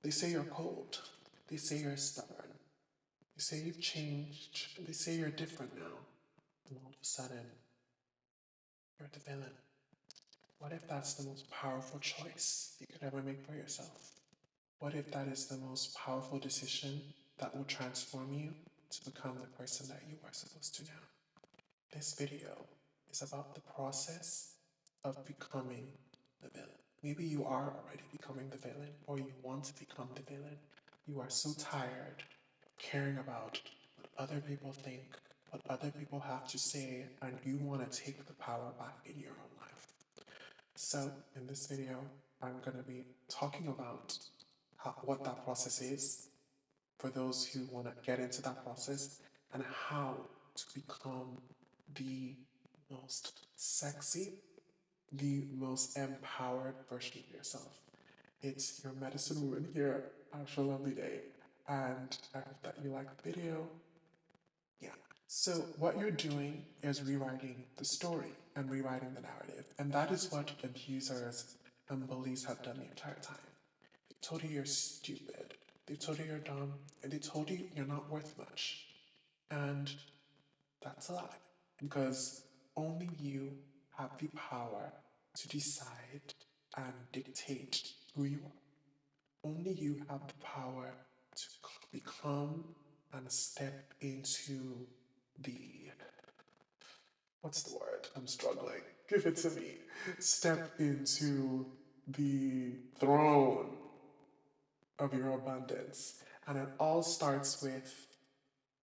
They say you're cold. They say you're stubborn. They say you've changed. They say you're different now. And all of a sudden, you're the villain. What if that's the most powerful choice you could ever make for yourself? What if that is the most powerful decision that will transform you to become the person that you are supposed to now? This video is about the process of becoming the villain. Maybe you are already becoming the villain, or you want to become the villain. You are so tired of caring about what other people think, what other people have to say, and you want to take the power back in your own life. So, in this video, I'm going to be talking about what that process is for those who want to get into that process and how to become the most sexy, the most empowered version of yourself. It's your medicine woman here, Asha Lovely Day, and I hope that you like the video. Yeah. So what you're doing is rewriting the story and rewriting the narrative, and that is what abusers and bullies have done the entire time. They told you you're stupid. They told you you're dumb, and they told you you're not worth much. And that's a lie, because only you have the power to decide and dictate who you are. Only you have the power to become and step into the, what's the word? I'm struggling. Give it to me. Step into the throne of your abundance. And it all starts with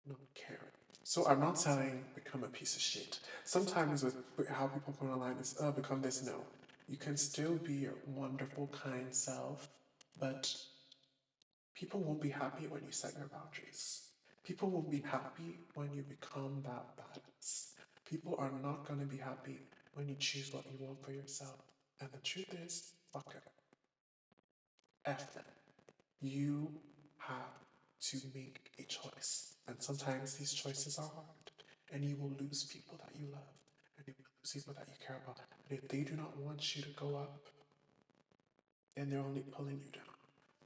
not caring. So I'm not saying become a piece of shit. Sometimes with how people come online, it's become this. No, you can still be your wonderful, kind self, but people won't be happy when you set your boundaries. People won't be happy when you become that badass. People are not going to be happy when you choose what you want for yourself. And the truth is, fuck it. F them. You have to make a choice. And sometimes these choices are hard. And you will lose people that you love. And you will lose people that you care about. And if they do not want you to go up, then they're only pulling you down.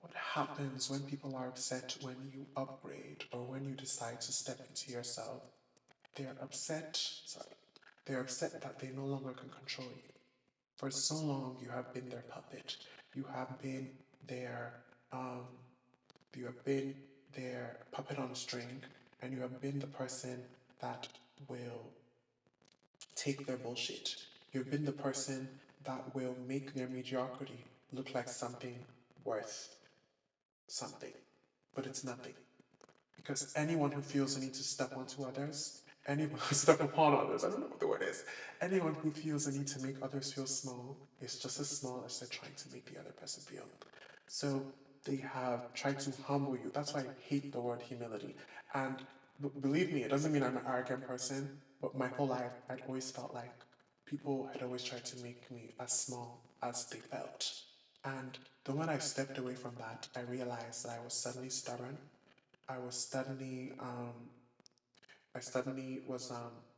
What happens when people are upset when you upgrade or when you decide to step into yourself? They're upset, they're upset that they no longer can control you. For so long, you have been their puppet. You have been their, um, you have been their puppet on a string, and you have been the person that will take their bullshit. You've been the person that will make their mediocrity look like something worth something, but it's nothing. Because anyone who feels the need to step onto others, anyone who step upon others, I don't know what the word is, anyone who feels the need to make others feel small is just as small as they're trying to make the other person feel. So they have tried to humble you. That's why I hate the word humility. And believe me, it doesn't mean I'm an arrogant person, but my whole life I'd always felt like people had always tried to make me as small as they felt. And the moment I stepped away from that, I realized that I was suddenly stubborn. I was suddenly, I suddenly was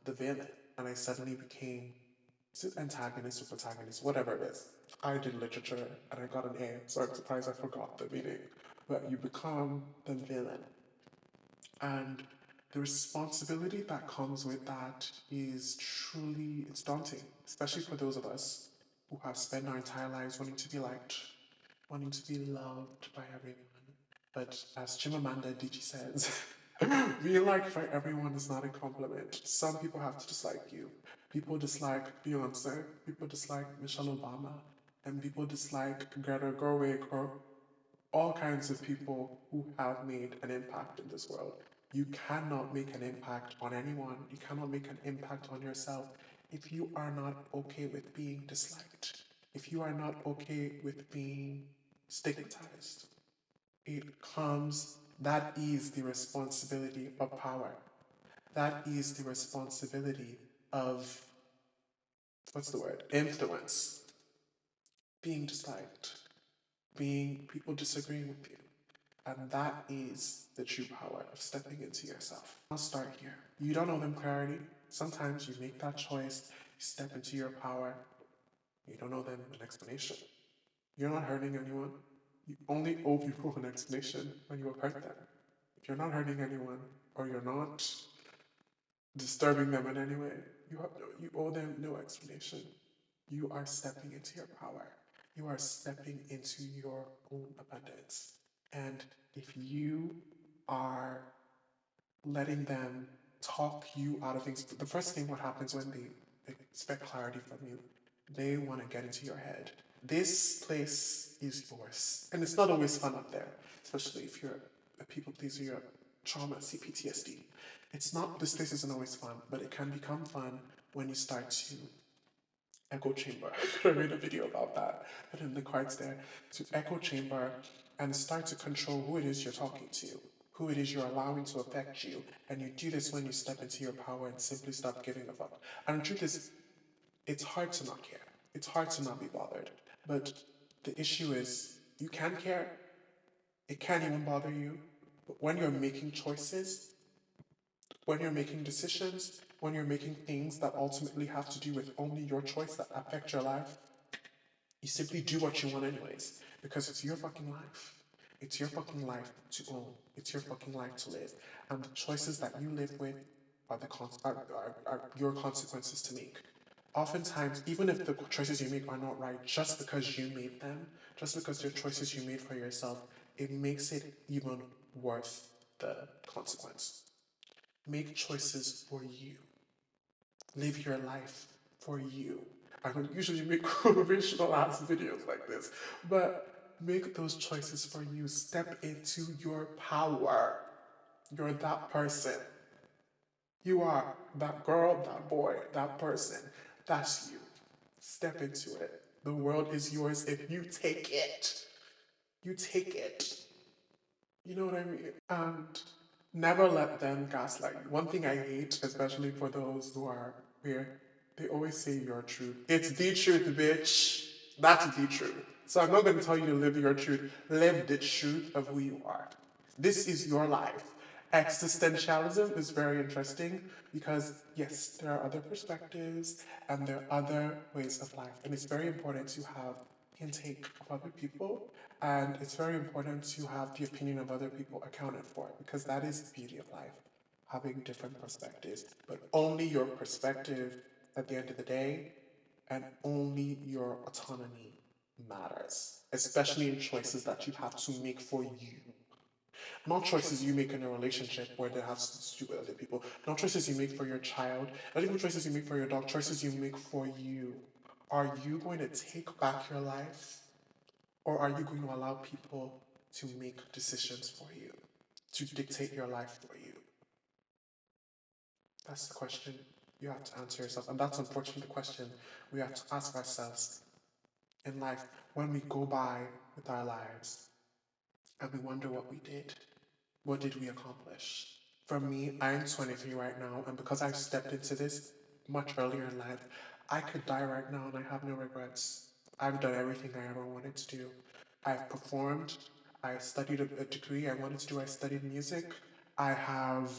the villain, and I suddenly became, is it antagonist or protagonist, whatever it is. I did literature, and I got an A, so I'm surprised I forgot the meaning. But you become the villain, and the responsibility that comes with that is truly, it's daunting, especially for those of us who have spent our entire lives wanting to be liked, wanting to be loved by everyone. But as Chimamanda Adichie says, being liked by everyone is not a compliment. Some people have to dislike you. People dislike Beyonce, people dislike Michelle Obama, and people dislike Greta Gerwig or all kinds of people who have made an impact in this world. You cannot make an impact on anyone. You cannot make an impact on yourself if you are not okay with being disliked, if you are not okay with being stigmatized. That is the responsibility of power. That is the responsibility of, what's the word? Influence. Being disliked, being people disagreeing with you. And that is the true power of stepping into yourself. I'll start here. You don't know them clarity. Sometimes you make that choice, you step into your power, you don't know them an explanation. You're not hurting anyone. You only owe people an explanation when you have hurt them. If you're not hurting anyone, or you're not disturbing them in any way, you owe them no explanation. You are stepping into your power. You are stepping into your own abundance. And if you are letting them talk you out of things, the first thing what happens when they expect clarity from you, they want to get into your head. This place is yours. And it's not always fun up there, especially if you're a people pleaser, you're trauma, CPTSD. This place isn't always fun, but it can become fun when you start to echo chamber. I made a video about that, but in the cards there, to echo chamber and start to control who it is you're talking to, who it is you're allowing to affect you. And you do this when you step into your power and simply stop giving a fuck. And the truth is, it's hard to not care. It's hard to not be bothered. But the issue is, you can care. It can't even bother you. But when you're making choices, when you're making decisions, when you're making things that ultimately have to do with only your choice that affect your life, you simply do what you want anyways, because it's your fucking life. It's your fucking life to own. It's your fucking life to live. And the choices that you live with are your consequences to make. Oftentimes, even if the choices you make are not right, just because you made them, just because they're choices you made for yourself, it makes it even worth the consequence. Make choices for you. Live your life for you. I don't usually make motivational ass videos like this, but make those choices for you. Step into your power. You're that person. You are that girl, that boy, that person. That's you. Step into it. The world is yours if you take it. You take it. You know what I mean? And never let them gaslight you. One thing I hate, especially for those who are queer, they always say your truth. It's the truth, bitch. That's the truth. So I'm not going to tell you to live your truth. Live the truth of who you are. This is your life. Existentialism is very interesting because, yes, there are other perspectives and there are other ways of life. And it's very important to have intake of other people, and it's very important to have the opinion of other people accounted for, because that is the beauty of life, having different perspectives, but only your perspective at the end of the day, and only your autonomy matters, especially in choices that you have to make for you. Not choices you make in a relationship where they have to do with other people. Not choices you make for your child. Not even choices you make for your dog. Choices you make for you. Are you going to take back your life? Or are you going to allow people to make decisions for you? To dictate your life for you? That's the question you have to answer yourself. And that's unfortunately the question we have to ask ourselves in life when we go by with our lives and we wonder what we did. What did we accomplish? For me, I'm 23 right now, and because I stepped into this much earlier in life, I could die right now and I have no regrets. I've done everything I ever wanted to do. I've performed. I studied a degree I wanted to do. I studied music. I have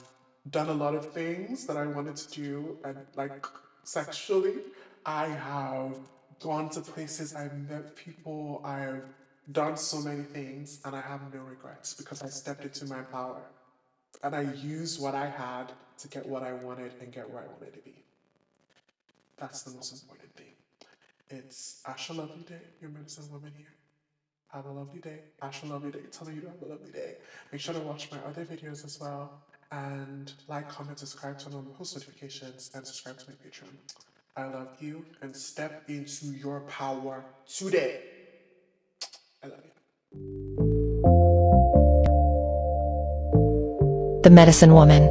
done a lot of things that I wanted to do, and like sexually. I have gone to places, I've met people, I've done so many things, and I have no regrets because I stepped into my power. And I used what I had to get what I wanted and get where I wanted to be. That's the most important thing. It's Asha Lovely Day, your medicine woman here. Have a lovely day. Asha Lovely Day, telling you to have a lovely day. Make sure to watch my other videos as well. And like, comment, subscribe, turn on post notifications, and subscribe to my Patreon. I love you, and step into your power today. I love you. The Medicine Woman.